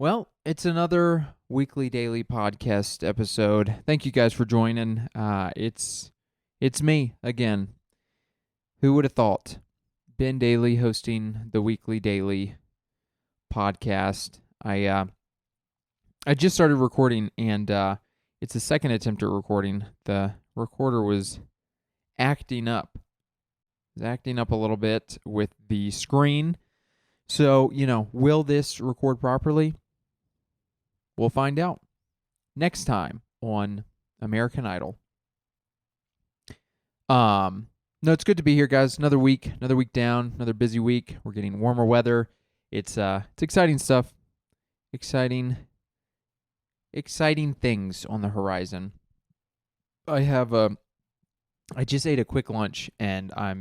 Well, it's another weekly daily podcast episode. Thank you guys for joining. It's me again. Who would have thought? Ben Dailey hosting the weekly daily podcast. I just started recording, and it's the second attempt at recording. The recorder was acting up. It was acting up a little bit with the screen. So, will this record properly? We'll find out next time on American Idol. No, it's good to be here, guys. Another week down, another busy week. We're getting warmer weather. It's exciting stuff. Exciting things on the horizon. I just ate a quick lunch, and I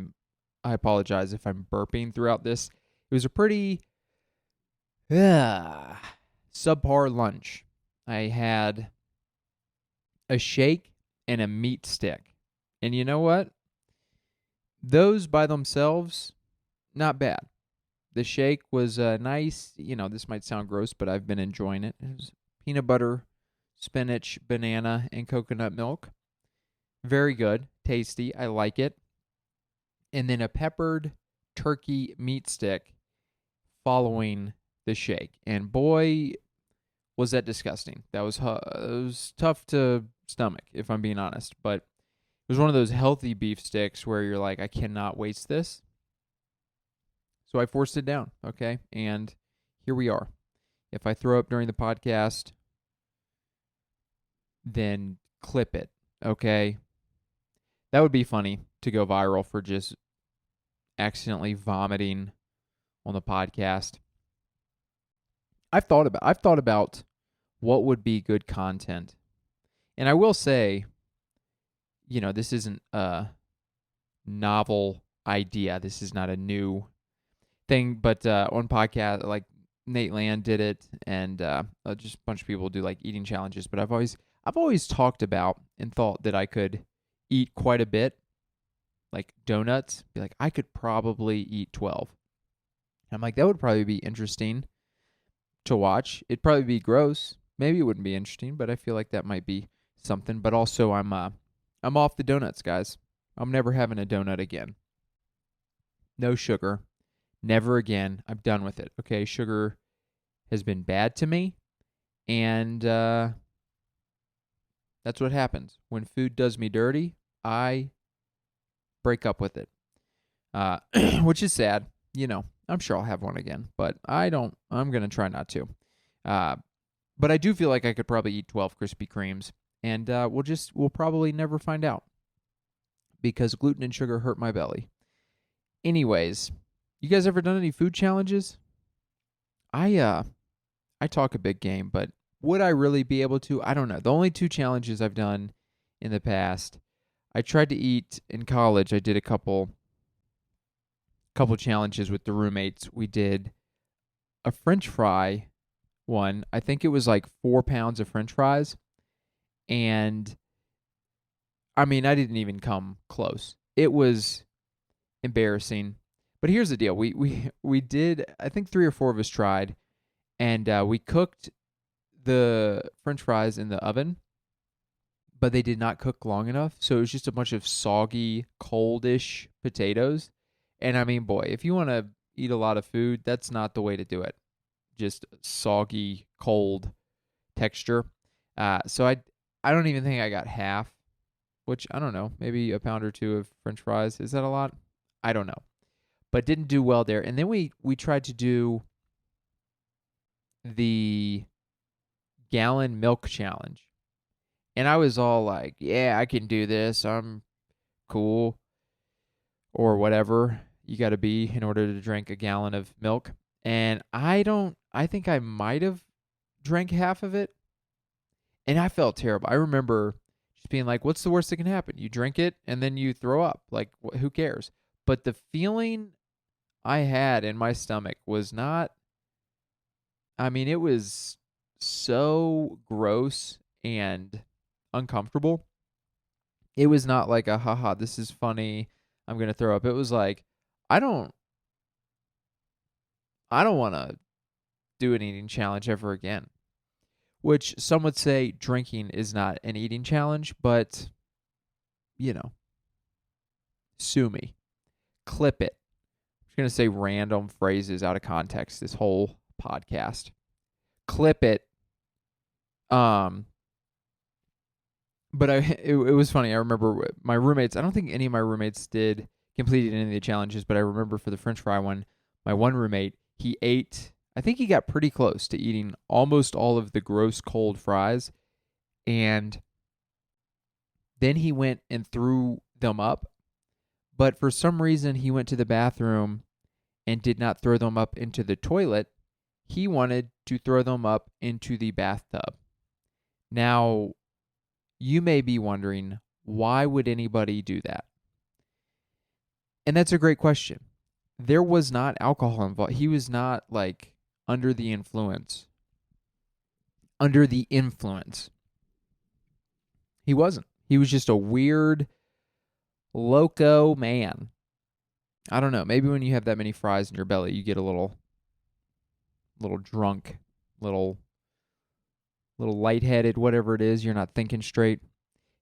apologize if I'm burping throughout this. It was a pretty subpar lunch. I had a shake and a meat stick. And you know what? Those by themselves, not bad. The shake was nice. This might sound gross, but I've been enjoying it. It was peanut butter, spinach, banana, and coconut milk. Very good. Tasty. I like it. And then a peppered turkey meat stick following the shake. And boy, was that disgusting. It was tough to stomach, if I'm being honest. But it was one of those healthy beef sticks where you're like, I cannot waste this. So I forced it down, okay? And here we are. If I throw up during the podcast, then clip it, okay? That would be funny to go viral for just accidentally vomiting on the podcast. I've thought about what would be good content. And I will say, this isn't a novel idea. This is not a new thing, but on podcast, like Nate Land did it, and just a bunch of people do like eating challenges. But I've always talked about and thought that I could eat quite a bit, like donuts. Be like, I could probably eat 12. I'm like, that would probably be interesting to watch. It'd probably be gross. Maybe it wouldn't be interesting, but I feel like that might be something. But also, I'm off the donuts, guys. I'm never having a donut again. No sugar. Never again. I'm done with it. Okay, sugar has been bad to me, and that's what happens. When food does me dirty, I break up with it, which is sad. I'm sure I'll have one again, but I don't. I'm going to try not to. But I do feel like I could probably eat 12 Krispy Kremes, and we'll probably never find out because gluten and sugar hurt my belly. Anyways, you guys ever done any food challenges? I talk a big game, but would I really be able to? I don't know. The only two challenges I've done in the past, I tried to eat in college. I did a couple challenges with the roommates. We did a French fry one. I think it was like 4 pounds of French fries. And I mean, I didn't even come close. It was embarrassing. But here's the deal. We did, I think 3 or 4 of us tried, and we cooked the French fries in the oven, but they did not cook long enough. So it was just a bunch of soggy, coldish potatoes. And I mean, boy, if you want to eat a lot of food, that's not the way to do it. Just soggy, cold texture. So I don't even think I got half, which I don't know, maybe a pound or two of French fries. Is that a lot? I don't know. But didn't do well there. And then we tried to do the gallon milk challenge. And I was all like, yeah, I can do this. I'm cool. Or whatever you got to be in order to drink a gallon of milk. And I think I might have drank half of it. And I felt terrible. I remember just being like, what's the worst that can happen? You drink it and then you throw up. Like, who cares? But the feeling I had in my stomach was not, I mean, it was so gross and uncomfortable. It was not like a, haha, this is funny, I'm going to throw up. It was like, I don't want to do an eating challenge ever again. Which some would say drinking is not an eating challenge, but, sue me. Clip it. I'm just going to say random phrases out of context this whole podcast. Clip it. But it was funny. I remember my roommates, I don't think any of my roommates completed any of the challenges, but I remember for the French fry one, my one roommate, I think he got pretty close to eating almost all of the gross cold fries, and then he went and threw them up, but for some reason he went to the bathroom and did not throw them up into the toilet. He wanted to throw them up into the bathtub. Now, you may be wondering, why would anybody do that? And that's a great question. There was not alcohol involved. He was not like under the influence. Under the influence. He wasn't. He was just a weird, loco man. I don't know. Maybe when you have that many fries in your belly, you get a little drunk, little lightheaded, whatever it is. You're not thinking straight.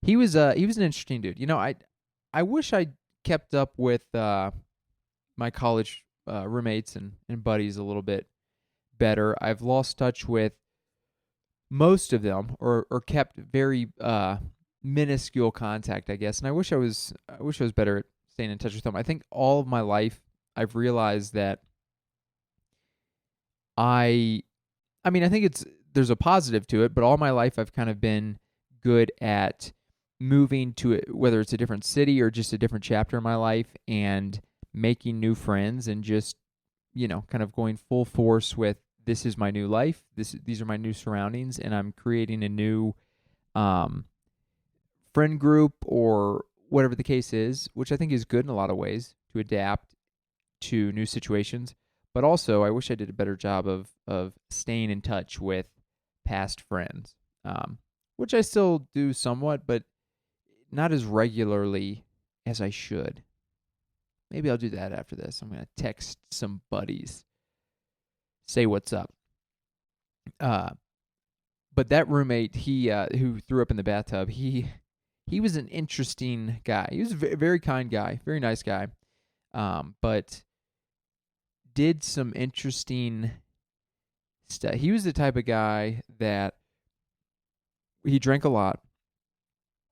He was an interesting dude. I wish I kept up with my college roommates and buddies a little bit better. I've lost touch with most of them, or kept very minuscule contact, I guess. And I wish I was better at staying in touch with them. I think all of my life I've realized that I think there's a positive to it, but all my life I've kind of been good at moving to it, whether it's a different city or just a different chapter in my life, and making new friends, and just, kind of going full force with, this is my new life. These are my new surroundings, and I'm creating a new friend group, or whatever the case is, which I think is good in a lot of ways to adapt to new situations. But also, I wish I did a better job of staying in touch with past friends, which I still do somewhat, but not as regularly as I should. Maybe I'll do that after this. I'm going to text some buddies, say what's up. But that roommate, who threw up in the bathtub, he was an interesting guy. He was a very kind guy, very nice guy, but did some interesting stuff. He was the type of guy that he drank a lot.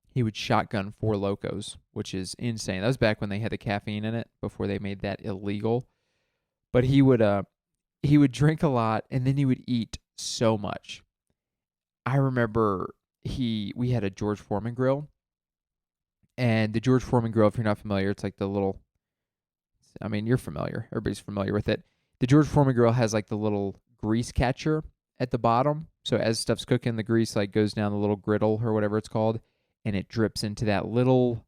He would shotgun 4 Locos, which is insane. That was back when they had the caffeine in it, before they made that illegal. But he would drink a lot, and then he would eat so much. I remember we had a George Foreman grill, and the George Foreman grill, if you're not familiar, it's like the little, you're familiar. Everybody's familiar with it. The George Foreman grill has like the little grease catcher at the bottom. So as stuff's cooking, the grease like goes down the little griddle or whatever it's called, and it drips into that little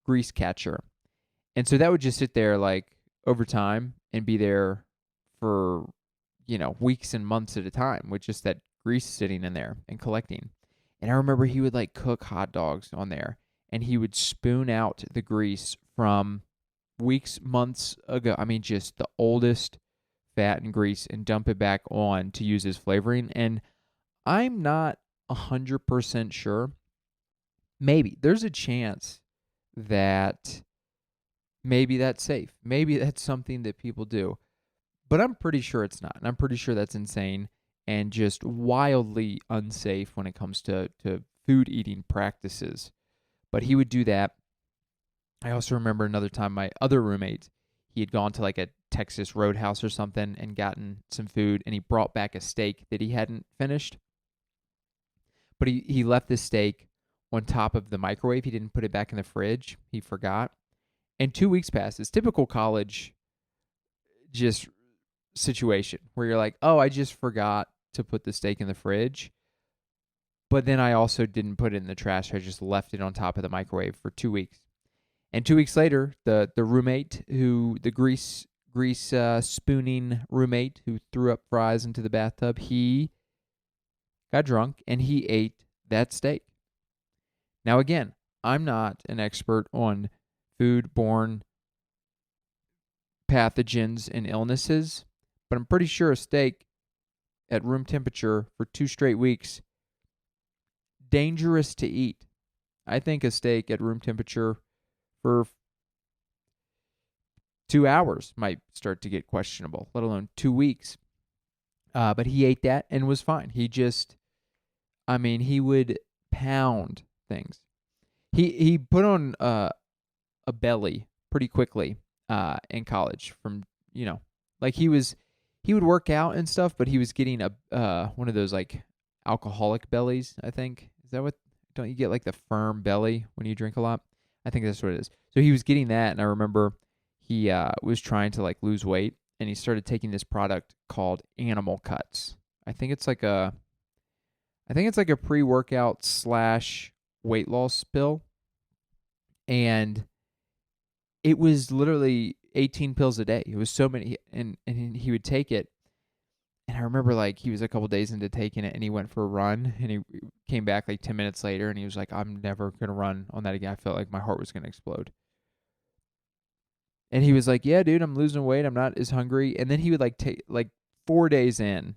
grease catcher. And so that would just sit there like over time and be there for, weeks and months at a time, with just that grease sitting in there and collecting. And I remember he would like cook hot dogs on there, and he would spoon out the grease from weeks, months ago. Just the oldest fat and grease, and dump it back on to use as flavoring. And I'm not 100% sure. Maybe there's a chance that maybe that's safe. Maybe that's something that people do. But I'm pretty sure it's not. And I'm pretty sure that's insane and just wildly unsafe when it comes to food eating practices. But he would do that. I also remember another time my other roommate, he had gone to like a Texas Roadhouse or something and gotten some food, and he brought back a steak that he hadn't finished. But he left the steak on top of the microwave. He didn't put it back in the fridge. He forgot. And 2 weeks passed. It's typical college just situation where you're like, oh, I just forgot to put the steak in the fridge. But then I also didn't put it in the trash. I just left it on top of the microwave for 2 weeks. And 2 weeks later, the roommate the grease spooning roommate who threw up fries into the bathtub, he got drunk and he ate that steak. Now again, I'm not an expert on food-borne pathogens and illnesses, but I'm pretty sure a steak at room temperature for 2 straight weeks, dangerous to eat. I think a steak at room temperature for 2 hours might start to get questionable, let alone 2 weeks. But he ate that and was fine. He would pound things. He put on a belly pretty quickly in college from, like he would work out and stuff, but he was getting a one of those like alcoholic bellies, I think. Is that what, don't you get like the firm belly when you drink a lot? I think that's what it is. So he was getting that, and I remember he was trying to like lose weight, and he started taking this product called Animal Cuts. I think it's like a pre-workout / weight loss pill, and it was literally 18 pills a day. It was so many, and he would take it. And I remember like he was a couple days into taking it, and he went for a run, and he came back like 10 minutes later, and he was like, I'm never going to run on that again. I felt like my heart was going to explode. And he was like, yeah, dude, I'm losing weight. I'm not as hungry. And then he would like take like 4 days in,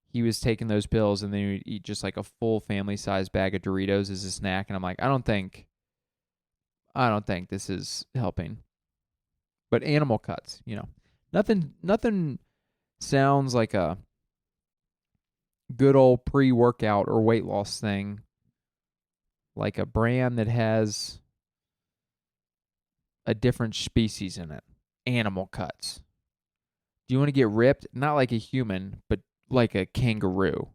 he was taking those pills, and then he would eat just like a full family-sized bag of Doritos as a snack. And I'm like, I don't think this is helping. But Animal Cuts, nothing sounds like a good old pre-workout or weight loss thing, like a brand that has a different species in it. Animal Cuts. Do you want to get ripped? Not like a human, but like a kangaroo.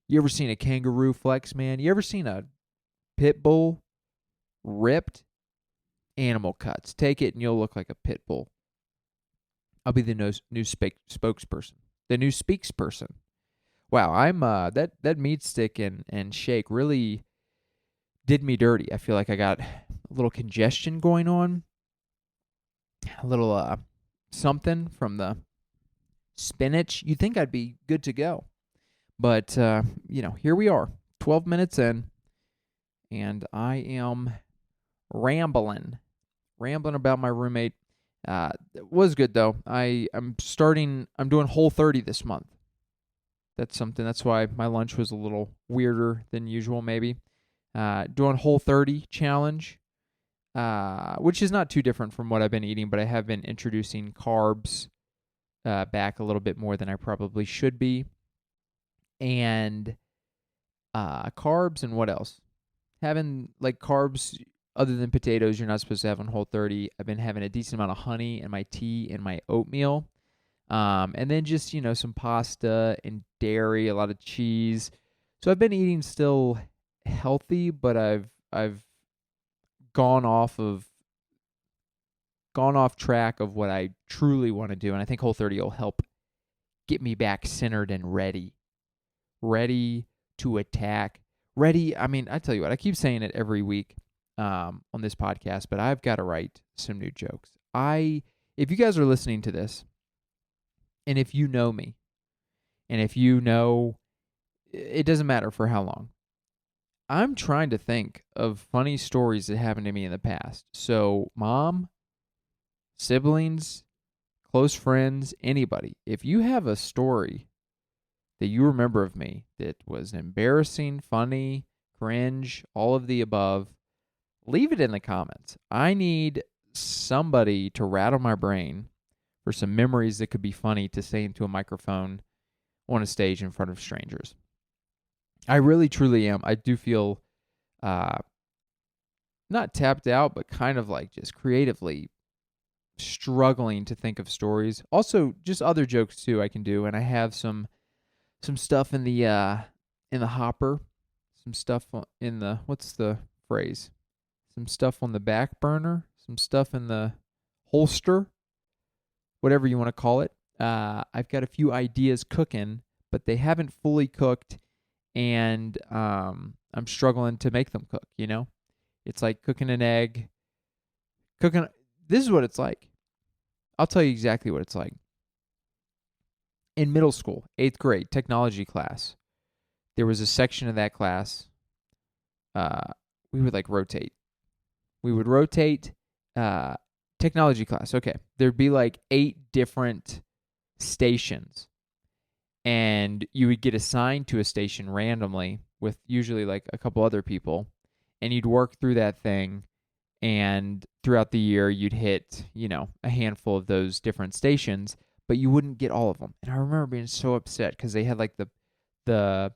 You ever seen a kangaroo flex, man? You ever seen a pit bull ripped? Animal Cuts. Take it and you'll look like a pit bull. I'll be the new spokesperson. The new speaks person. Wow, I'm that meat stick and shake really did me dirty. I feel like I got a little congestion going on. A little something from the spinach. You'd think I'd be good to go. But here we are, 12 minutes in, and I am rambling about my roommate. It was good though. I'm doing Whole30 this month. That's something. That's why my lunch was a little weirder than usual, maybe. Doing Whole30 challenge, which is not too different from what I've been eating, but I have been introducing carbs back a little bit more than I probably should be. And carbs and what else? Having like carbs other than potatoes you're not supposed to have on Whole30. I've been having a decent amount of honey in my tea and my oatmeal. And then just, some pasta and dairy, a lot of cheese. So I've been eating still healthy, but I've gone off track of what I truly want to do. And I think Whole30 will help get me back centered and ready to attack. Ready. I mean, I tell you what, I keep saying it every week on this podcast, but I've got to write some new jokes. If you guys are listening to this, and if you know me, and if you know, it doesn't matter for how long, I'm trying to think of funny stories that happened to me in the past. So, mom, siblings, close friends, anybody, if you have a story that you remember of me that was embarrassing, funny, cringe, all of the above, leave it in the comments. I need somebody to rattle my brain for some memories that could be funny to say into a microphone on a stage in front of strangers. I really, truly am. I do feel not tapped out, but kind of like just creatively struggling to think of stories. Also, just other jokes too I can do, and I have some stuff in the hopper, some stuff in the, what's the phrase? Some stuff on the back burner, some stuff in the holster, whatever you want to call it. I've got a few ideas cooking, but they haven't fully cooked, and I'm struggling to make them cook, It's like cooking an egg. This is what it's like. I'll tell you exactly what it's like. In middle school, 8th grade, technology class, there was a section of that class, we would like rotate. We would rotate technology class. Okay. There'd be like 8 different stations, and you would get assigned to a station randomly with usually like a couple other people, and you'd work through that thing, and throughout the year you'd hit, a handful of those different stations, but you wouldn't get all of them. And I remember being so upset because they had like the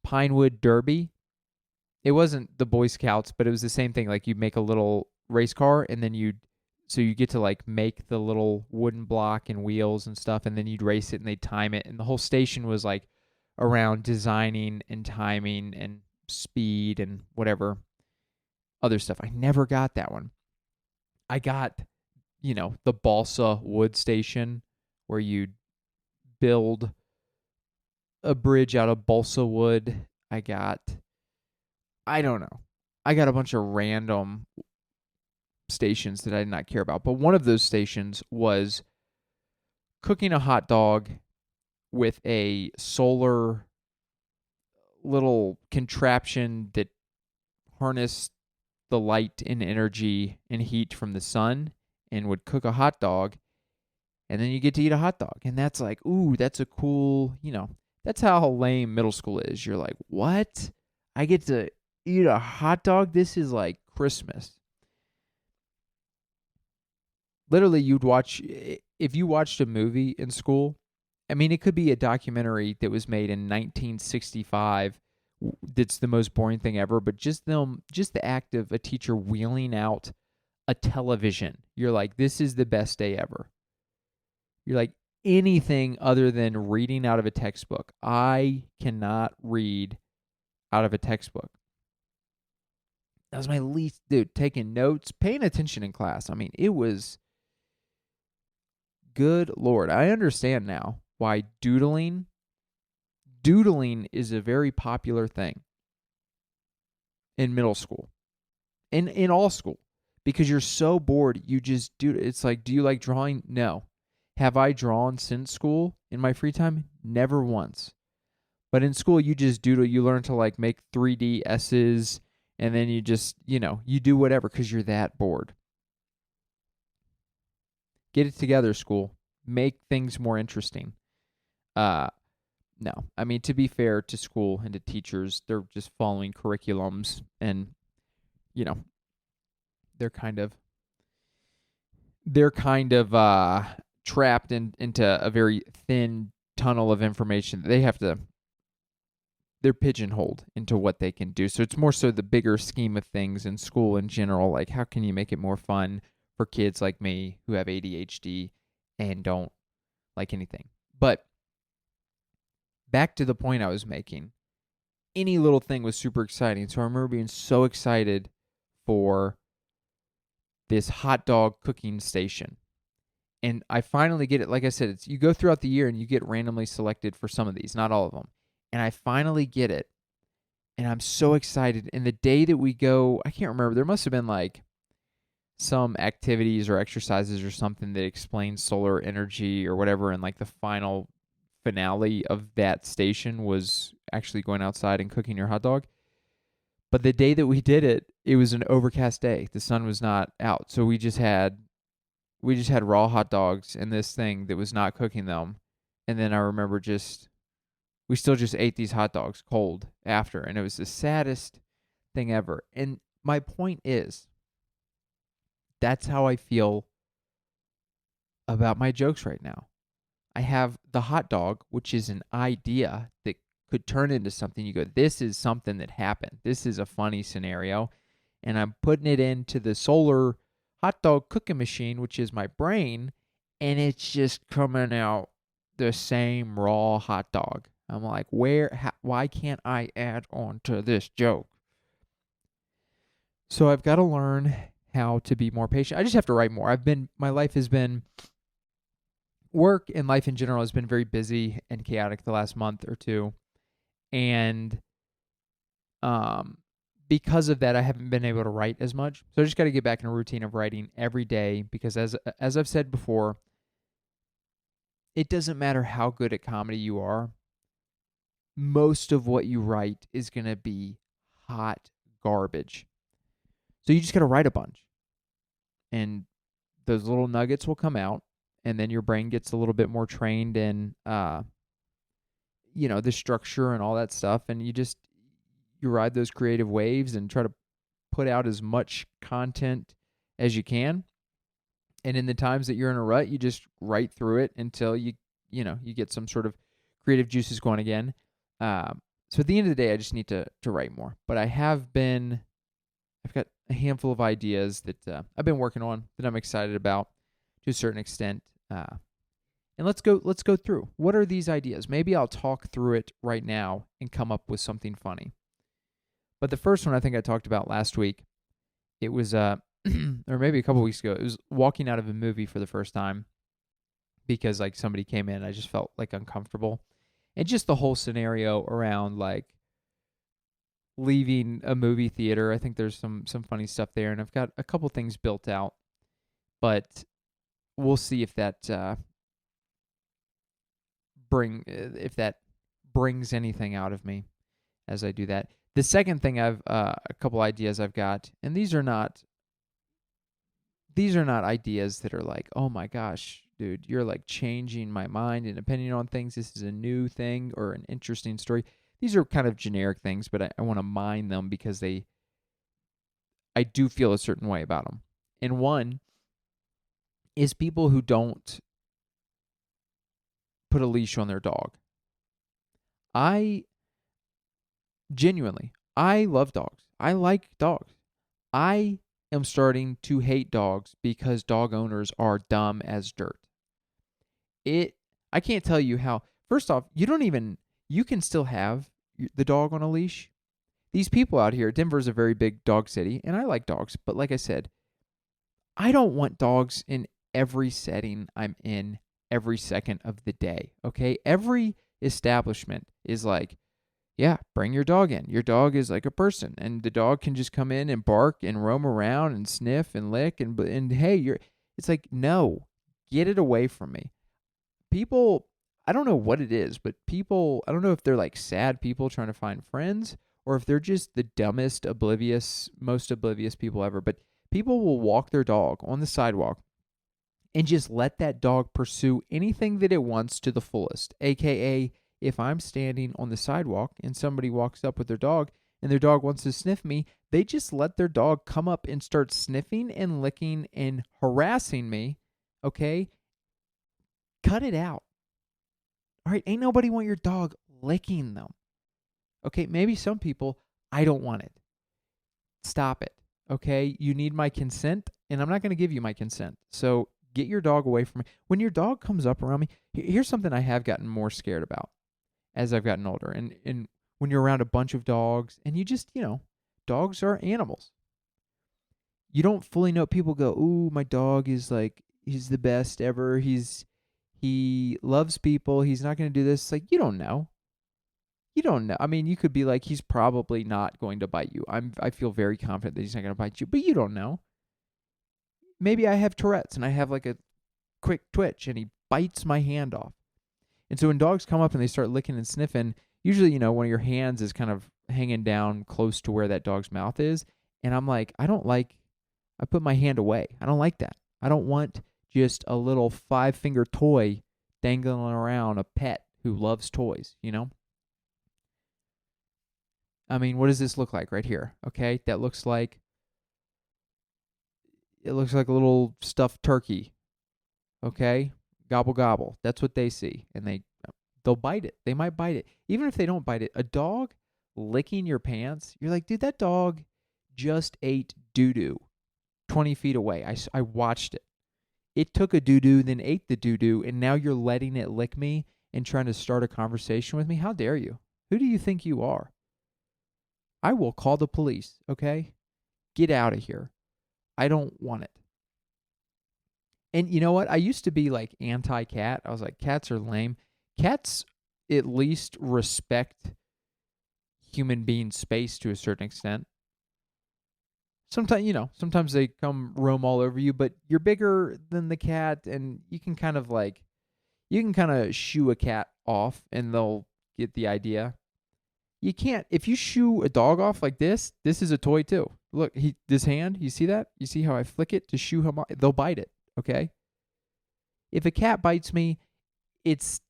Pinewood Derby. It wasn't the Boy Scouts, but it was the same thing. Like, you'd make a little race car, and then you get to like make the little wooden block and wheels and stuff, and then you'd race it and they'd time it. And the whole station was like around designing and timing and speed and whatever other stuff. I never got that one. I got, the balsa wood station where you'd build a bridge out of balsa wood. I don't know. I got a bunch of random stations that I did not care about. But one of those stations was cooking a hot dog with a solar little contraption that harnessed the light and energy and heat from the sun and would cook a hot dog. And then you get to eat a hot dog. And that's like, ooh, that's a cool, that's how lame middle school is. You're like, what? I get to eat a hot dog? This is like Christmas. Literally, if you watched a movie in school, I mean, it could be a documentary that was made in 1965 that's the most boring thing ever, but just the act of a teacher wheeling out a television, you're like, this is the best day ever. You're like, anything other than reading out of a textbook. I cannot read out of a textbook. That was my least, dude, taking notes, paying attention in class. I mean, it was, good Lord. I understand now why doodling is a very popular thing in middle school, in all school, because you're so bored, you just do. It's like, do you like drawing? No. Have I drawn since school in my free time? Never once. But in school, you just doodle. You learn to like make 3D S's, and then you just, you do whatever because you're that bored. Get it together, school. Make things more interesting. No. I mean, to be fair to school and to teachers, they're just following curriculums, and, they're kind of trapped into a very thin tunnel of information. They're pigeonholed into what they can do. So it's more so the bigger scheme of things in school in general. Like, how can you make it more fun for kids like me who have ADHD and don't like anything? But back to the point I was making. Any little thing was super exciting. So I remember being so excited for this hot dog cooking station. And I finally get it. Like I said, you go throughout the year and you get randomly selected for some of these, not all of them. And I finally get it. And I'm so excited. And the day that we go, I can't remember. There must have been like some activities or exercises or something that explains solar energy or whatever. And like the final finale of that station was actually going outside and cooking your hot dog. But the day that we did it, it was an overcast day. The sun was not out. So we just had raw hot dogs and this thing that was not cooking them. And then I remember we still just ate these hot dogs cold after. And it was the saddest thing ever. And my point is, that's how I feel about my jokes right now. I have the hot dog, which is an idea that could turn into something. You go, this is something that happened. This is a funny scenario. And I'm putting it into the solar hot dog cooking machine, which is my brain, and it's just coming out the same raw hot dog. I'm like, why can't I add on to this joke? So I've got to learn how to be more patient. I just have to write more. My life has been, work and life in general has been very busy and chaotic the last month or two. And because of that, I haven't been able to write as much. So I just got to get back in a routine of writing every day, because as I've said before, it doesn't matter how good at comedy you are. Most of what you write is going to be hot garbage. So you just got to write a bunch. And those little nuggets will come out, and then your brain gets a little bit more trained in, the structure and all that stuff. And you ride those creative waves and try to put out as much content as you can. And in the times that you're in a rut, you just write through it until you get some sort of creative juices going again. So at the end of the day, I just need to write more. But I've got a handful of ideas that I've been working on that I'm excited about to a certain extent. And let's go through. What are these ideas? Maybe I'll talk through it right now and come up with something funny. But the first one I think I talked about last week. It was or maybe a couple weeks ago. It was walking out of a movie for the first time because like somebody came in and I just felt like uncomfortable. And just the whole scenario around like leaving a movie theater. I think there's some funny stuff there, and I've got a couple things built out, but we'll see if that brings anything out of me as I do that. The second thing a couple ideas I've got, and these are not ideas that are like, oh my gosh, dude, you're like changing my mind and opinion on things. This is a new thing or an interesting story. These are kind of generic things, but I want to mine them because I do feel a certain way about them. And one is people who don't put a leash on their dog. I love dogs. I like dogs. I am starting to hate dogs because dog owners are dumb as dirt. I can't tell you how. First off, you can still have the dog on a leash. These people out here, Denver's a very big dog city, and I like dogs, but like I said, I don't want dogs in every setting I'm in every second of the day, okay? Every establishment is like, yeah, bring your dog in. Your dog is like a person, and the dog can just come in and bark and roam around and sniff and lick and hey, it's like, no, get it away from me. People, I don't know what it is, but people, I don't know if they're like sad people trying to find friends or if they're just the dumbest, most oblivious people ever, but people will walk their dog on the sidewalk and just let that dog pursue anything that it wants to the fullest, aka if I'm standing on the sidewalk and somebody walks up with their dog and their dog wants to sniff me, they just let their dog come up and start sniffing and licking and harassing me, okay? Cut it out. All right, ain't nobody want your dog licking them. Okay, maybe some people, I don't want it. Stop it, okay? You need my consent, and I'm not going to give you my consent. So get your dog away from me. When your dog comes up around me, here's something I have gotten more scared about as I've gotten older. And when you're around a bunch of dogs, and you just, dogs are animals. You don't fully know. People go, ooh, my dog is like, he's the best ever. He loves people. He's not going to do this. It's like, you don't know. You don't know. I mean, you could be like, he's probably not going to bite you. I feel very confident that he's not going to bite you, but you don't know. Maybe I have Tourette's and I have like a quick twitch and he bites my hand off. And so when dogs come up and they start licking and sniffing, usually, one of your hands is kind of hanging down close to where that dog's mouth is. And I'm like, I put my hand away. I don't like that. I don't want just a little 5-finger toy dangling around a pet who loves toys, I mean, what does this look like right here? Okay, it looks like a little stuffed turkey. Okay, gobble gobble. That's what they see, and they'll bite it. They might bite it, even if they don't bite it. A dog licking your pants, you're like, dude, that dog just ate doo-doo 20 feet away. I watched it. It took a doo-doo, then ate the doo-doo, and now you're letting it lick me and trying to start a conversation with me? How dare you? Who do you think you are? I will call the police, okay? Get out of here. I don't want it. And you know what? I used to be like anti-cat. I was like, cats are lame. Cats at least respect human being space to a certain extent. Sometimes they come roam all over you, but you're bigger than the cat and you can kind of shoo a cat off and they'll get the idea. You can't, if you shoo a dog off like this is a toy too. Look, this hand, you see that? You see how I flick it to shoo him off? They'll bite it, okay? If a cat bites me, it's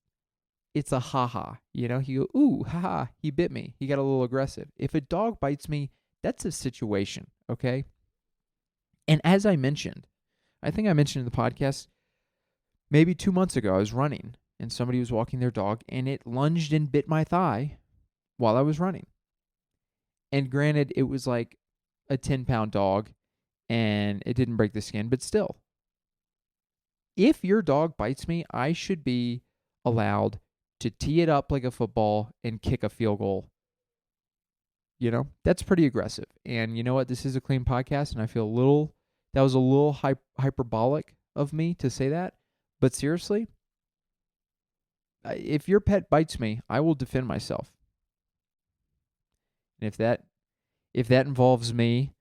a ha-ha. You know, he go, ooh, ha-ha, he bit me. He got a little aggressive. If a dog bites me, that's a situation, okay? And as I mentioned, I think I mentioned in the podcast, maybe 2 months ago, I was running and somebody was walking their dog and it lunged and bit my thigh while I was running. And granted, it was like a 10-pound dog and it didn't break the skin, but still, if your dog bites me, I should be allowed to tee it up like a football and kick a field goal. You know, that's pretty aggressive. And you know what? This is a clean podcast, and I feel that was a little hyperbolic of me to say that. But seriously, if your pet bites me, I will defend myself. And if that involves me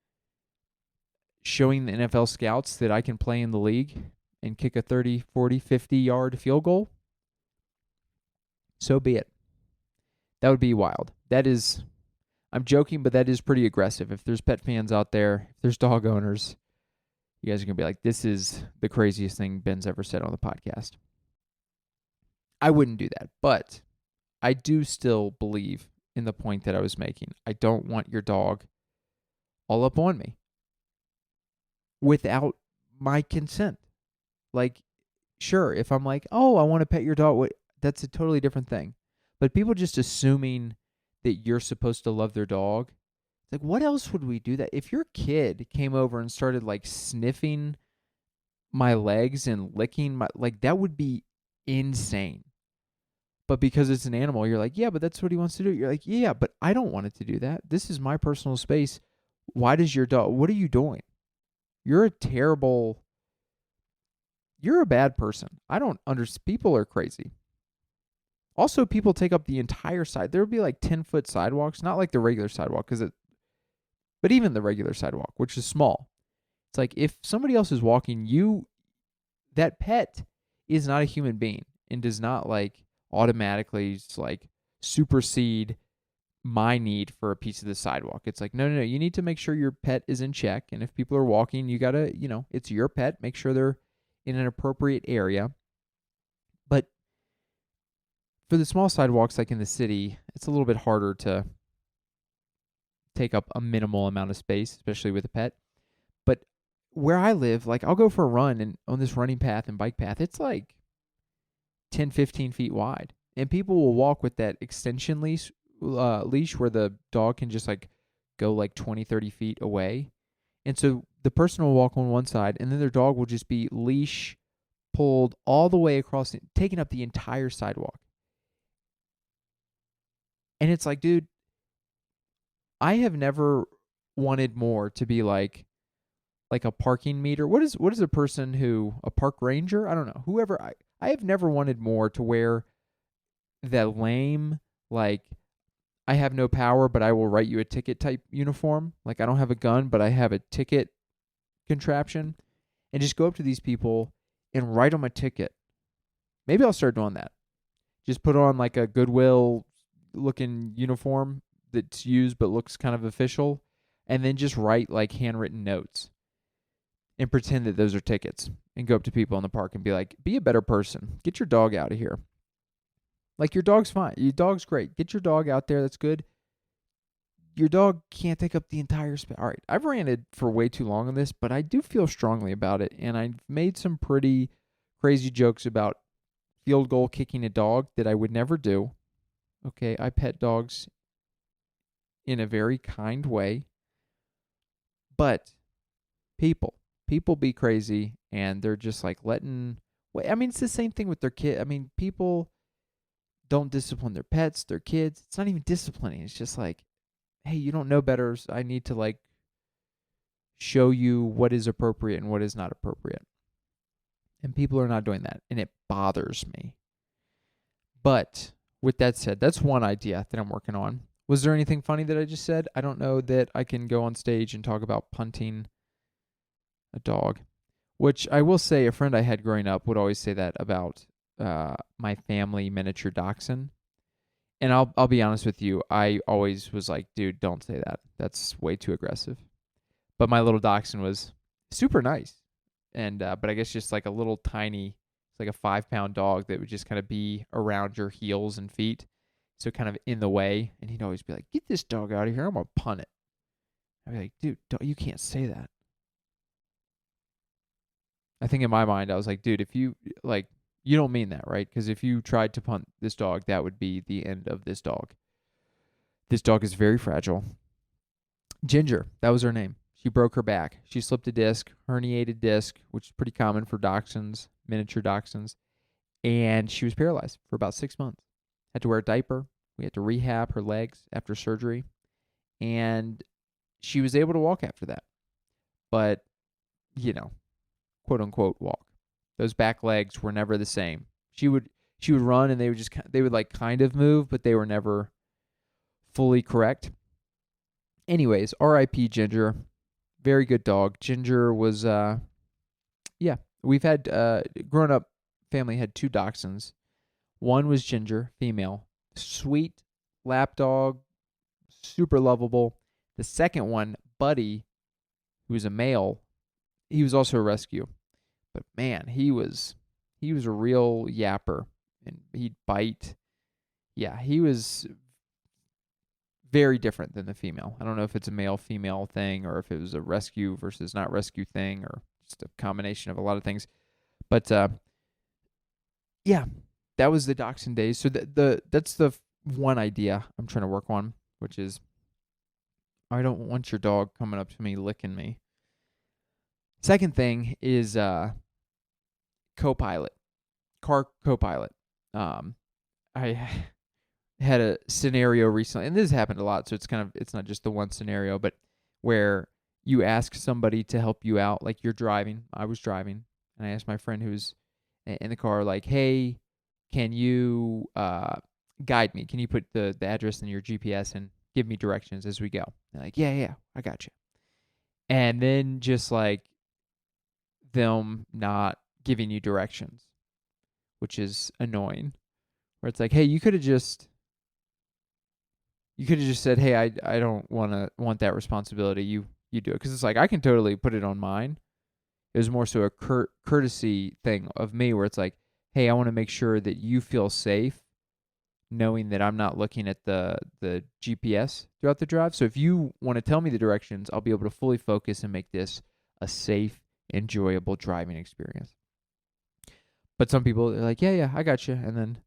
showing the NFL scouts that I can play in the league and kick a 30, 40, 50-yard field goal, so be it. That would be wild. I'm joking, but that is pretty aggressive. If there's pet fans out there, if there's dog owners, you guys are going to be like, this is the craziest thing Ben's ever said on the podcast. I wouldn't do that, but I do still believe in the point that I was making. I don't want your dog all up on me without my consent. Like, sure, if I'm like, oh, I want to pet your dog, that's a totally different thing. But people just assuming that you're supposed to love their dog, like, what else would we do that? If your kid came over and started, like, sniffing my legs and licking my, like, that would be insane. But because it's an animal, you're like, yeah, but that's what he wants to do. You're like, yeah, but I don't want it to do that. This is my personal space. Why does your dog, what are you doing? You're a bad person. I don't understand. People are crazy. Also, people take up the entire side. There would be like 10-foot sidewalks, not like the regular sidewalk, but even the regular sidewalk, which is small. It's like if somebody else is walking, that pet is not a human being and does not like automatically like supersede my need for a piece of the sidewalk. It's like, no, you need to make sure your pet is in check. And if people are walking, you got to, it's your pet. Make sure they're in an appropriate area. But for the small sidewalks like in the city, it's a little bit harder to take up a minimal amount of space, especially with a pet. But where I live, like I'll go for a run and on this running path and bike path, it's like 10, 15 feet wide. And people will walk with that extension leash where the dog can just like go like 20, 30 feet away. And so the person will walk on one side and then their dog will just be leash pulled all the way across, taking up the entire sidewalk. And it's like, dude, I have never wanted more to be like a parking meter. What is a park ranger? I don't know. Whoever, I have never wanted more to wear that lame, like, I have no power, but I will write you a ticket type uniform. Like, I don't have a gun, but I have a ticket contraption. And just go up to these people and write them a ticket. Maybe I'll start doing that. Just put on like a Goodwill looking uniform that's used but looks kind of official, and then just write like handwritten notes and pretend that those are tickets and go up to people in the park and be like, be a better person. Get your dog out of here. Like, your dog's fine. Your dog's great. Get your dog out there. That's good. Your dog can't take up the entire space. All right, I've ranted for way too long on this, but I do feel strongly about it, and I've made some pretty crazy jokes about field goal kicking a dog that I would never do. Okay, I pet dogs in a very kind way, but people be crazy, and they're just like it's the same thing with their kid. I mean, people don't discipline their pets, their kids. It's not even disciplining. It's just like, hey, you don't know better. So I need to like show you what is appropriate and what is not appropriate. And people are not doing that, and it bothers me. But with that said, that's one idea that I'm working on. Was there anything funny that I just said? I don't know that I can go on stage and talk about punting a dog, which I will say a friend I had growing up would always say that about my family miniature dachshund. And I'll be honest with you, I always was like, dude, don't say that. That's way too aggressive. But my little dachshund was super nice. And but I guess just like a little tiny, It's like a 5-pound dog that would just kind of be around your heels and feet, so kind of in the way. And he'd always be like, "Get this dog out of here! I'm gonna punt it." I'd be like, "Dude, you can't say that." I think in my mind, I was like, "Dude, if you like, you don't mean that, right? Because if you tried to punt this dog, that would be the end of this dog. This dog is very fragile." Ginger, that was her name. She broke her back. She slipped a disc, herniated disc, which is pretty common for dachshunds, miniature dachshunds, and she was paralyzed for about 6 months. Had to wear a diaper. We had to rehab her legs after surgery, and she was able to walk after that. But, quote unquote walk. Those back legs were never the same. She would run and they would like kind of move, but they were never fully correct. Anyways, R.I.P. Ginger. Very good dog. Ginger was, we've had, grown up family had 2 dachshunds. One was Ginger, female, sweet lap dog, super lovable. The second one, Buddy, who was a male, he was also a rescue. But man, he was a real yapper, and he'd bite. Yeah, he was very different than the female. I don't know if it's a male-female thing or if it was a rescue versus not rescue thing or just a combination of a lot of things. But yeah, that was the dachshund days. So that's the one idea I'm trying to work on, which is I don't want your dog coming up to me licking me. Second thing is co-pilot, car co-pilot. I had a scenario recently, and this has happened a lot, so it's not just the one scenario, but where you ask somebody to help you out, like you're driving. I was driving, and I asked my friend who's in the car, like, "Hey, can you guide me? Can you put the address in your GPS and give me directions as we go?" They're like, yeah, I got you. And then just like them not giving you directions, which is annoying. Where it's like, hey, you could have just said, hey, I don't want that responsibility. You do it, because it's like I can totally put it on mine. It was more so a courtesy thing of me, where it's like, hey, I want to make sure that you feel safe, knowing that I'm not looking at the GPS throughout the drive. So if you want to tell me the directions, I'll be able to fully focus and make this a safe, enjoyable driving experience. But some people are like, yeah, I got you. And then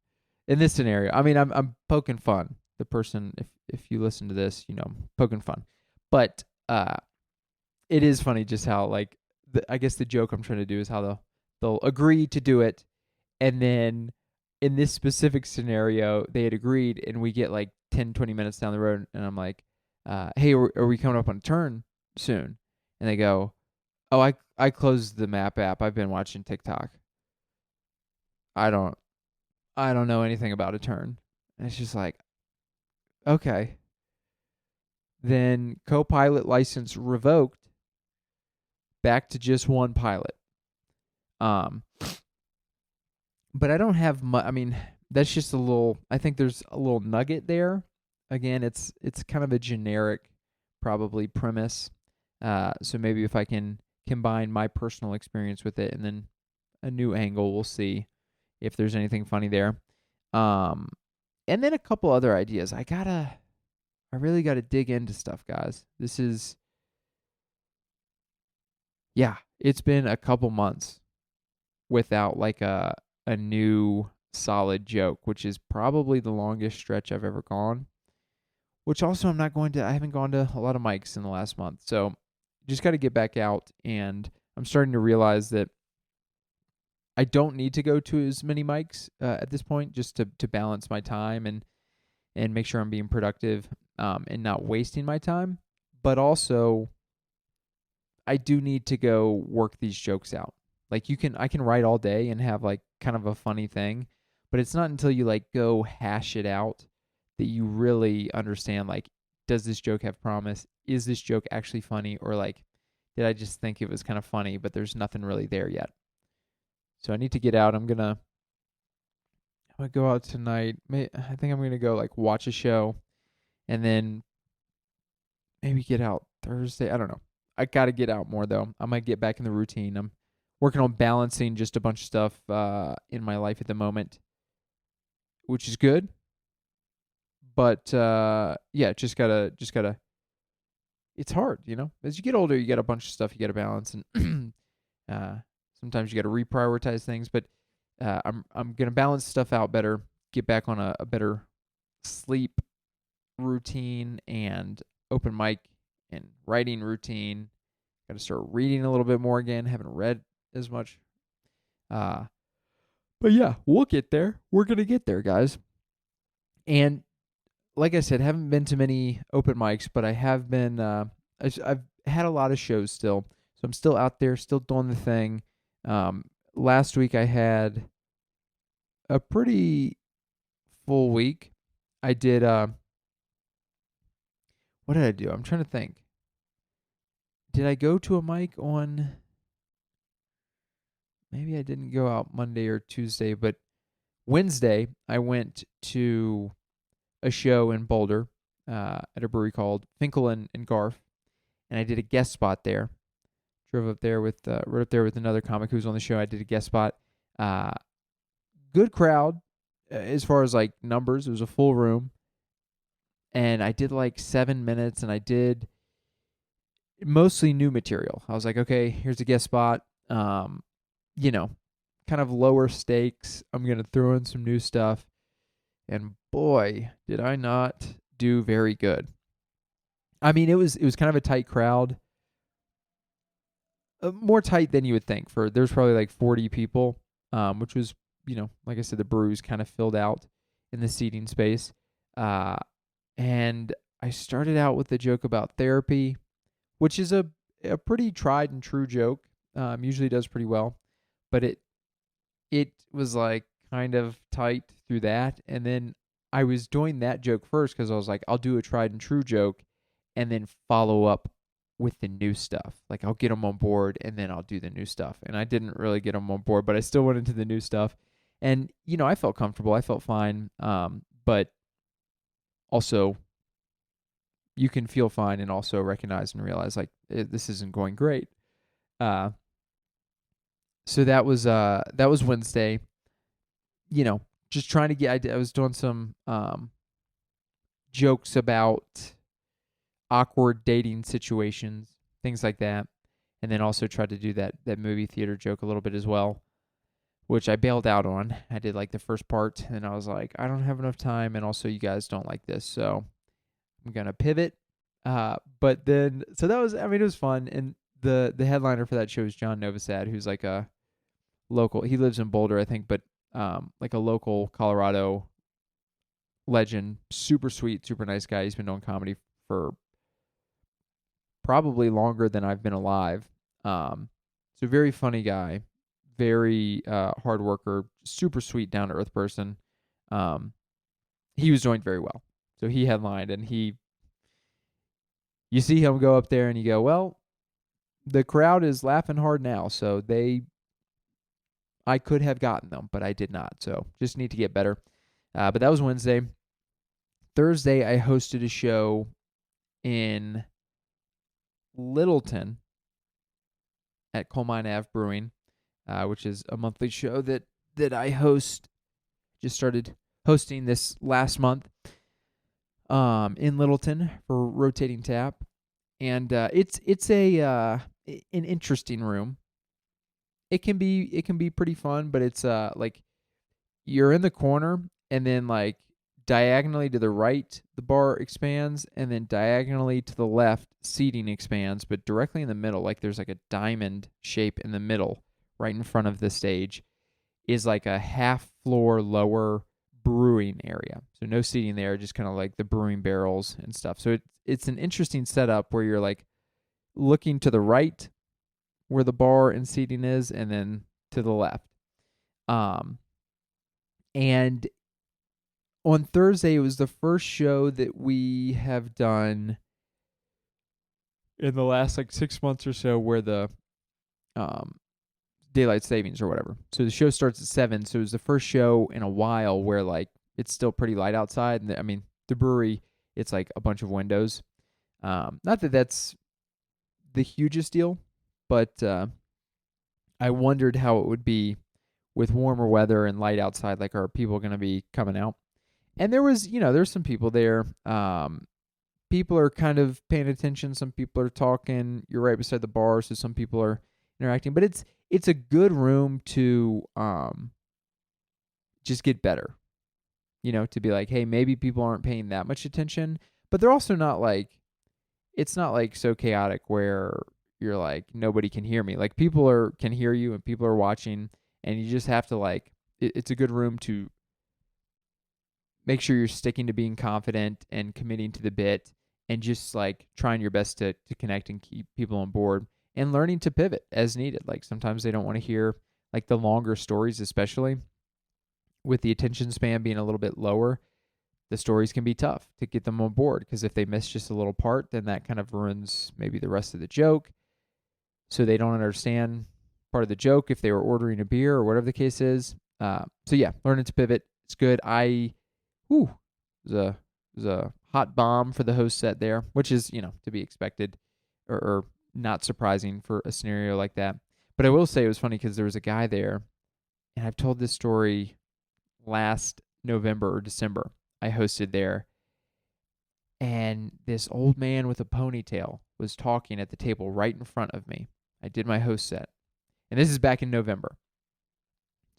in this scenario, I mean, I'm poking fun. The person, if you listen to this, I'm poking fun. But it is funny just how, like, I guess the joke I'm trying to do is how they'll agree to do it, and then in this specific scenario, they had agreed, and we get like 10, 20 minutes down the road, and I'm like, hey, are we coming up on a turn soon? And they go, oh, I closed the map app. I've been watching TikTok. I don't know anything about a turn. And it's just like, okay. Then co-pilot license revoked, back to just one pilot. But I don't have much. I mean, that's just a little. I think there's a little nugget there. Again, it's kind of a generic, probably premise. So maybe if I can combine my personal experience with it and then a new angle, we'll see if there's anything funny there. And then a couple other ideas. I really gotta dig into stuff, guys. It's been a couple months without like a new solid joke, which is probably the longest stretch I've ever gone. Which also I haven't gone to a lot of mics in the last month. So just got to get back out, and I'm starting to realize that I don't need to go to as many mics at this point, just to balance my time and make sure I'm being productive and not wasting my time. But also, I do need to go work these jokes out. Like I can write all day and have like kind of a funny thing, but it's not until you like go hash it out that you really understand, like, does this joke have promise? Is this joke actually funny? Or like, did I just think it was kind of funny, but there's nothing really there yet? So I need to get out. I'm gonna go out tonight. I think I'm gonna go like watch a show, and then maybe get out Thursday. I don't know. I gotta get out more though. I might get back in the routine. I'm working on balancing just a bunch of stuff in my life at the moment, which is good. But yeah, just gotta. It's hard, As you get older, you got a bunch of stuff you got to balance, and sometimes you got to reprioritize things. But I'm gonna balance stuff out better, get back on a better sleep routine and open mic and writing routine. Got to start reading a little bit more again. Haven't read as much. But yeah, we'll get there. We're gonna get there, guys. And like I said, haven't been to many open mics, but I have been. I've had a lot of shows still, so I'm still out there, still doing the thing. Last week I had a pretty full week. I did. What did I do? I'm trying to think. Did I go to a mic on? Maybe I didn't go out Monday or Tuesday, but Wednesday I went to a show in Boulder at a brewery called Finkel and Garf, and I did a guest spot there. Rode up there with another comic who was on the show. I did a guest spot. Good crowd as far as like numbers. It was a full room, and I did like 7 minutes, and I did mostly new material. I was like, okay, here's a guest spot. Kind of lower stakes. I'm gonna throw in some new stuff. And boy, did I not do very good. I mean, it was kind of a tight crowd. More tight than you would think. There's probably like 40 people, which was, like I said, the brewery's kind of filled out in the seating space. And I started out with a joke about therapy, which is a pretty tried and true joke. Usually does pretty well, but it was like kind of tight through that. And then I was doing that joke first because I was like, I'll do a tried and true joke and then follow up with the new stuff. Like I'll get them on board and then I'll do the new stuff. And I didn't really get them on board, but I still went into the new stuff. And, I felt comfortable. I felt fine. But also you can feel fine and also recognize and realize like this isn't going great. So that was Wednesday. Just trying to get. I was doing some jokes about awkward dating situations, things like that, and then also tried to do that movie theater joke a little bit as well, which I bailed out on. I did like the first part, and I was like, I don't have enough time, and also you guys don't like this, so I'm gonna pivot. But then, so that was. I mean, it was fun, and the headliner for that show is John Novosad, who's like a local. He lives in Boulder, I think, but like a local Colorado legend, super sweet, super nice guy. He's been doing comedy for probably longer than I've been alive. So very funny guy, very hard worker, super sweet, down to earth person. He was doing very well, so he headlined, and you see him go up there, and you go, well, the crowd is laughing hard now, so I could have gotten them, but I did not. So just need to get better. But that was Wednesday. Thursday, I hosted a show in Littleton at Coal Mine Ave Brewing, which is a monthly show that I host. Just started hosting this last month in Littleton for Rotating Tap. And it's an interesting room. It can be pretty fun, but it's like you're in the corner, and then like diagonally to the right the bar expands, and then diagonally to the left seating expands, but directly in the middle, like there's like a diamond shape in the middle right in front of the stage, is like a half floor lower brewing area. So no seating there, just kind of like the brewing barrels and stuff. So it's an interesting setup where you're like looking to the right where the bar and seating is, and then to the left. And on Thursday, it was the first show that we have done in the last like 6 months or so where the daylight savings or whatever. So the show starts at 7, so it was the first show in a while where like it's still pretty light outside. And I mean, the brewery, it's like a bunch of windows. Not that that's the hugest deal, but I wondered how it would be with warmer weather and light outside. Like, are people going to be coming out? And there was, there's some people there. People are kind of paying attention. Some people are talking. You're right beside the bar, so some people are interacting. But it's a good room to just get better. To be like, hey, maybe people aren't paying that much attention, but they're also not like, it's not like so chaotic where you're like, nobody can hear me. Like, people can hear you and people are watching, and you just have to like, it's a good room to make sure you're sticking to being confident and committing to the bit and just like trying your best to connect and keep people on board and learning to pivot as needed. Like, sometimes they don't want to hear like the longer stories, especially with the attention span being a little bit lower. The stories can be tough to get them on board because if they miss just a little part, then that kind of ruins maybe the rest of the joke. So they don't understand part of the joke if they were ordering a beer or whatever the case is. So yeah, learning to pivot. It's good. It was a hot bomb for the host set there, which is, to be expected or not surprising for a scenario like that. But I will say it was funny because there was a guy there, and I've told this story last November or December. I hosted there, and this old man with a ponytail was talking at the table right in front of me. I did my host set, and this is back in November.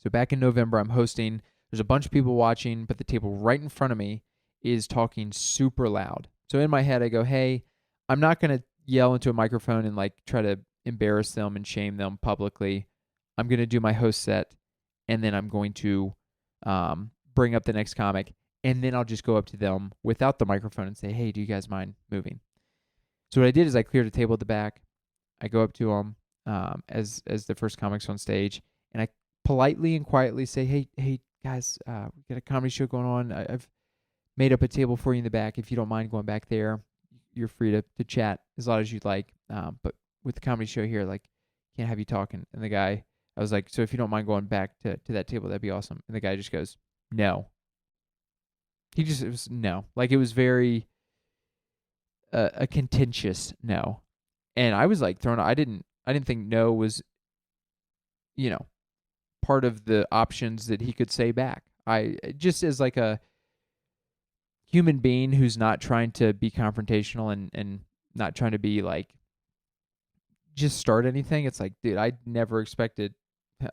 So back in November, I'm hosting. There's a bunch of people watching, but the table right in front of me is talking super loud. So in my head, I go, hey, I'm not going to yell into a microphone and like try to embarrass them and shame them publicly. I'm going to do my host set, and then I'm going to bring up the next comic, and then I'll just go up to them without the microphone and say, hey, do you guys mind moving? So what I did is I cleared a table at the back. I go up to them as the first comics on stage, and I politely and quietly say, hey guys, we got a comedy show going on. I've made up a table for you in the back. If you don't mind going back there, you're free to chat as loud as you'd like. But with the comedy show here, like, can't have you talking. And the guy, I was like, so if you don't mind going back to that table, that'd be awesome. And the guy just goes, no. It was no. Like, it was very a contentious no. And I was like thrown. I didn't think no was, part of the options that he could say back. I just, as like a human being who's not trying to be confrontational and not trying to be like just start anything. It's like, dude, I never expected,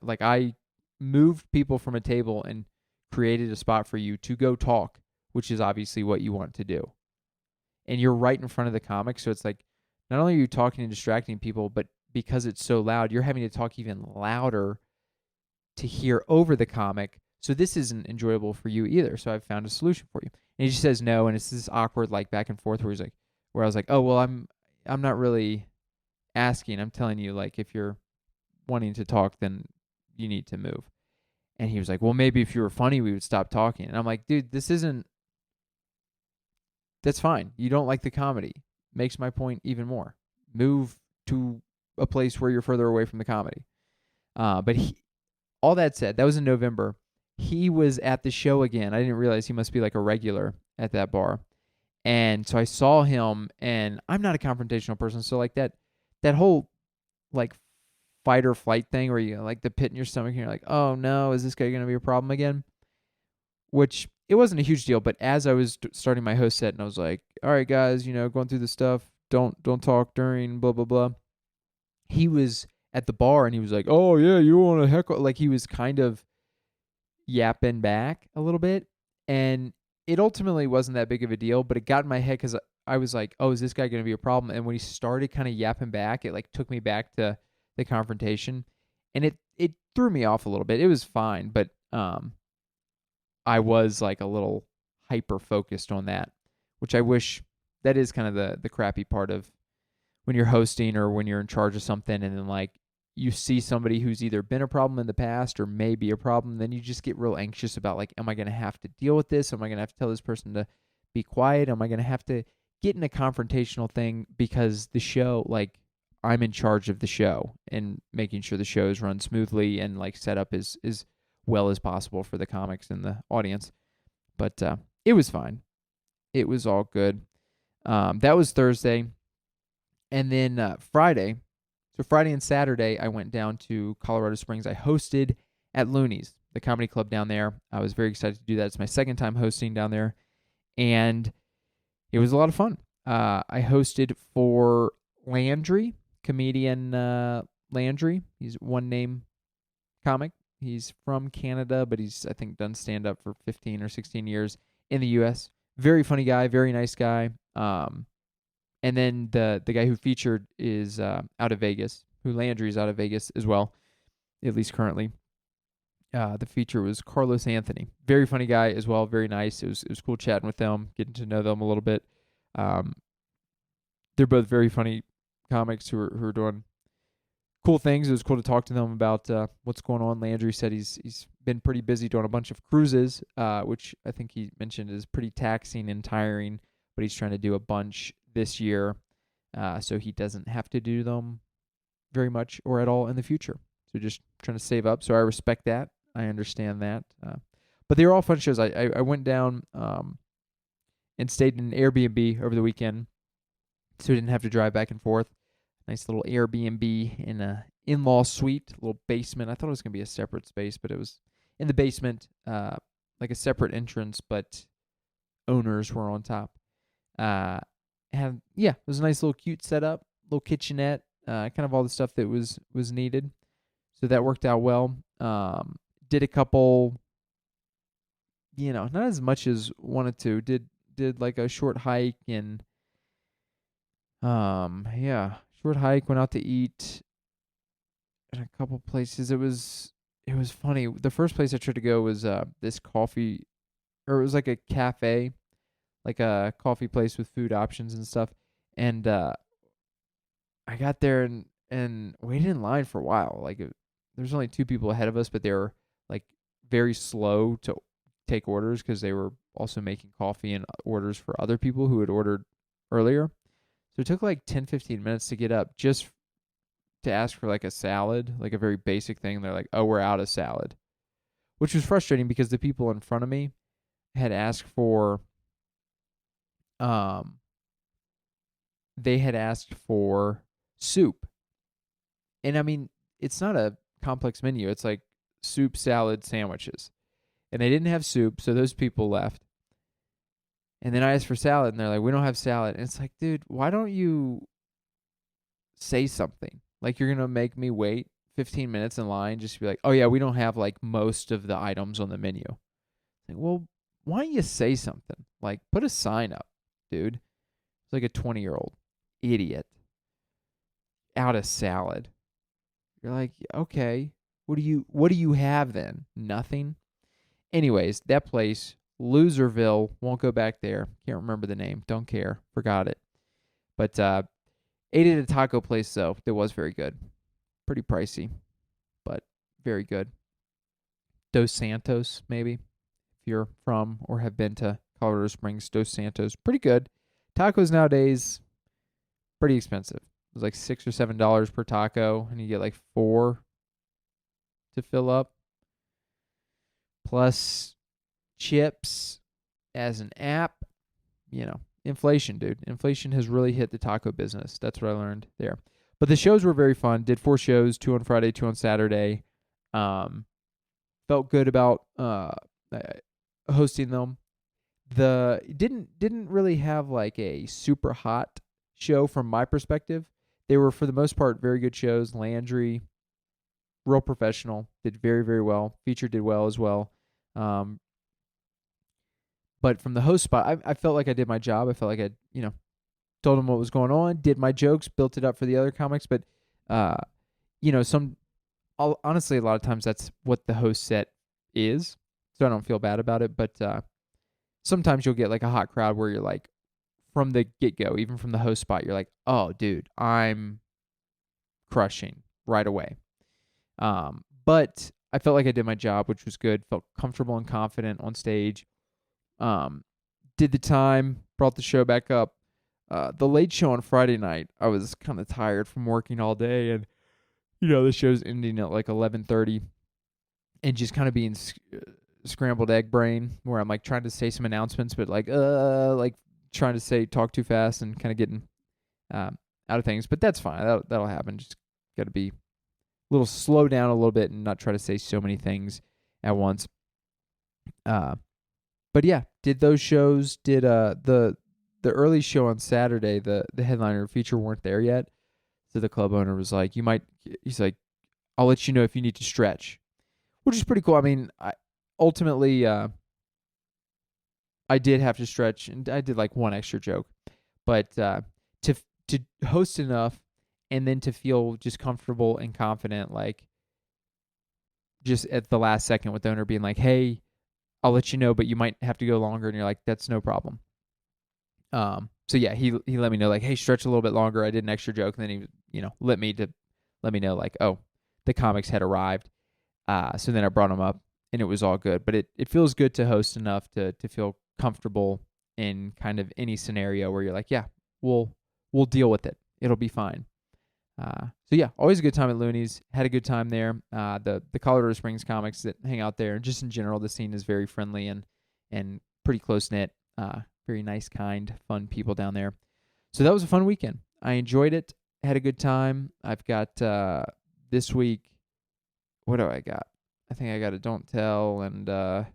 like, I moved people from a table and created a spot for you to go talk, which is obviously what you want to do. And you're right in front of the comic. So it's like, not only are you talking and distracting people, but because it's so loud, you're having to talk even louder to hear over the comic. So this isn't enjoyable for you either. So I've found a solution for you. And he just says no. And it's this awkward, like, back and forth where I was like, oh, well, I'm not really asking. I'm telling you, like, if you're wanting to talk, then you need to move. And he was like, well, maybe if you were funny, we would stop talking. And I'm like, dude, that's fine. You don't like the comedy. Makes my point even more. Move to a place where you're further away from the comedy. But all that said, that was in November. He was at the show again. I didn't realize he must be like a regular at that bar. And so I saw him, and I'm not a confrontational person. So like that whole like fight or flight thing where you like the pit in your stomach and you're like, oh no, is this guy going to be a problem again? Which it wasn't a huge deal, but as I was starting my host set and I was like, all right, guys, going through the stuff, don't talk during blah, blah, blah. He was at the bar and he was like, oh yeah, you want to heckle? Like, he was kind of yapping back a little bit. And it ultimately wasn't that big of a deal, but it got in my head because I was like, oh, is this guy going to be a problem? And when he started kind of yapping back, it like took me back to the confrontation, and it threw me off a little bit. It was fine, but I was like a little hyper focused on that, which I wish. That is kind of the crappy part of when you're hosting or when you're in charge of something, and then like you see somebody who's either been a problem in the past or may be a problem, then you just get real anxious about like, am I going to have to deal with this? Am I going to have to tell this person to be quiet? Am I going to have to get in a confrontational thing because the show, like, I'm in charge of the show and making sure the show is run smoothly and like set up as well as possible for the comics and the audience. But it was fine. It was all good. That was Thursday. And then Friday, So Friday and Saturday, I went down to Colorado Springs. I hosted at Looney's, the comedy club down there. I was very excited to do that. It's my second time hosting down there, and it was a lot of fun. I hosted for Landry, comedian Landry. He's one name comic. He's from Canada, but he's, I think, done stand-up for 15 or 16 years in the U.S. Very funny guy, very nice guy. And then the guy who featured is out of Vegas, who Landry's out of Vegas as well, at least currently. The feature was Carlos Anthony. Very funny guy as well, very nice. It was cool chatting with them, getting to know them a little bit. They're both very funny comics who are doing cool things. It was cool to talk to them about what's going on. Landry said he's been pretty busy doing a bunch of cruises, which I think he mentioned is pretty taxing and tiring, but he's trying to do a bunch this year, so he doesn't have to do them very much or at all in the future. So just trying to save up. So I respect that. I understand that. But they were all fun shows. I went down and stayed in an Airbnb over the weekend, so I didn't have to drive back and forth. Nice little Airbnb in a in-law suite, a little basement. I thought it was going to be a separate space, but it was in the basement, like a separate entrance, but owners were on top. It was a nice little cute setup, little kitchenette, kind of all the stuff that was needed. So that worked out well. Did a couple, not as much as wanted to. Did like a short hike and short hike, went out to eat at a couple places. It was funny. The first place I tried to go was this coffee, or it was like a cafe, like a coffee place with food options and stuff. And I got there and waited in line for a while. Like there's only two people ahead of us, but they were like very slow to take orders because they were also making coffee and orders for other people who had ordered earlier. So it took like 10, 15 minutes to get up just to ask for like a salad, like a very basic thing. They're like, "Oh, we're out of salad," which was frustrating because the people in front of me had asked for they had asked for soup. And I mean, it's not a complex menu. It's like soup, salad, sandwiches. And they didn't have soup, so those people left. And then I asked for salad, and they're like, "We don't have salad." And it's like, dude, why don't you say something? Like, you're going to make me wait 15 minutes in line just to be like, "Oh, yeah, we don't have, like, most of the items on the menu." Like, well, why don't you say something? Like, put a sign up, dude. It's like a 20-year-old idiot. Out of salad. You're like, okay, what do you have then? Nothing? Anyways, that place, Loserville, won't go back there. Can't remember the name. Don't care. Forgot it. But ate at a taco place, though, that was very good. Pretty pricey, but very good. Dos Santos, maybe, if you're from or have been to Colorado Springs. Dos Santos, pretty good. Tacos nowadays, pretty expensive. It was like $6 or $7 per taco, and you get like 4 to fill up. Plus chips as an app. Inflation, dude. Inflation has really hit the taco business. That's what I learned there. But the shows were very fun. Did 4 shows, 2 on Friday, 2 on Saturday. Felt good about hosting them. Didn't really have like a super hot show from my perspective. They were, for the most part, very good shows. Landry, real professional, did very, very well. Feature did well as well. But from the host spot, I felt like I did my job. I felt like I, told them what was going on, did my jokes, built it up for the other comics. But, honestly, a lot of times that's what the host set is. So I don't feel bad about it. But sometimes you'll get like a hot crowd where you're like, from the get-go, even from the host spot, you're like, "Oh, dude, I'm crushing right away." But I felt like I did my job, which was good. Felt comfortable and confident on stage. Did the time, brought the show back up. The late show on Friday night, I was kind of tired from working all day, and the show's ending at like 11:30, and just kind of being scrambled egg brain, where I'm like trying to say some announcements, but like trying to talk too fast and kind of getting out of things. But that's fine. That'll happen. Just got to be a little slow down a little bit and not try to say so many things at once. But yeah, did those shows, did the early show on Saturday, the headliner feature weren't there yet. So the club owner was like, he's like, I'll let you know if you need to stretch, which is pretty cool. I mean, ultimately, I did have to stretch, and I did like one extra joke, but to host enough and then to feel just comfortable and confident, like just at the last second with the owner being like, hey, I'll let you know, but you might have to go longer, and you're like, that's no problem. So yeah, he let me know like, hey, stretch a little bit longer. I did an extra joke, and then he let me know like, oh, the comics had arrived. So then I brought them up, and it was all good. But it feels good to host enough to feel comfortable in kind of any scenario where you're like, yeah, we'll deal with it. It'll be fine. So yeah, always a good time at Looney's. Had a good time there. The Colorado Springs comics that hang out there, and just in general, the scene is very friendly and pretty close knit. Very nice, kind, fun people down there. So that was a fun weekend. I enjoyed it. Had a good time. I've got this week. What do I got? I think I got a Don't Tell, and what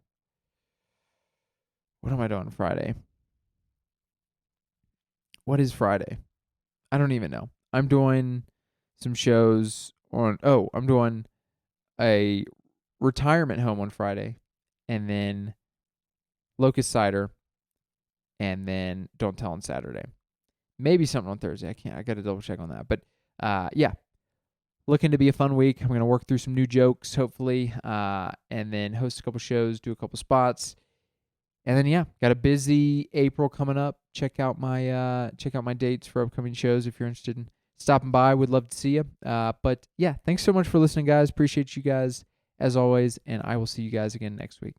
am I doing Friday? What is Friday? I don't even know. I'm doing some shows I'm doing a retirement home on Friday, and then Locust Cider, and then Don't Tell on Saturday. Maybe something on Thursday. I got to double check on that. But yeah, looking to be a fun week. I'm going to work through some new jokes, hopefully, and then host a couple shows, do a couple spots. And then, yeah, got a busy April coming up. Check out my dates for upcoming shows if you're interested in stopping by. Would love to see you. But, yeah, thanks so much for listening, guys. Appreciate you guys, as always, and I will see you guys again next week.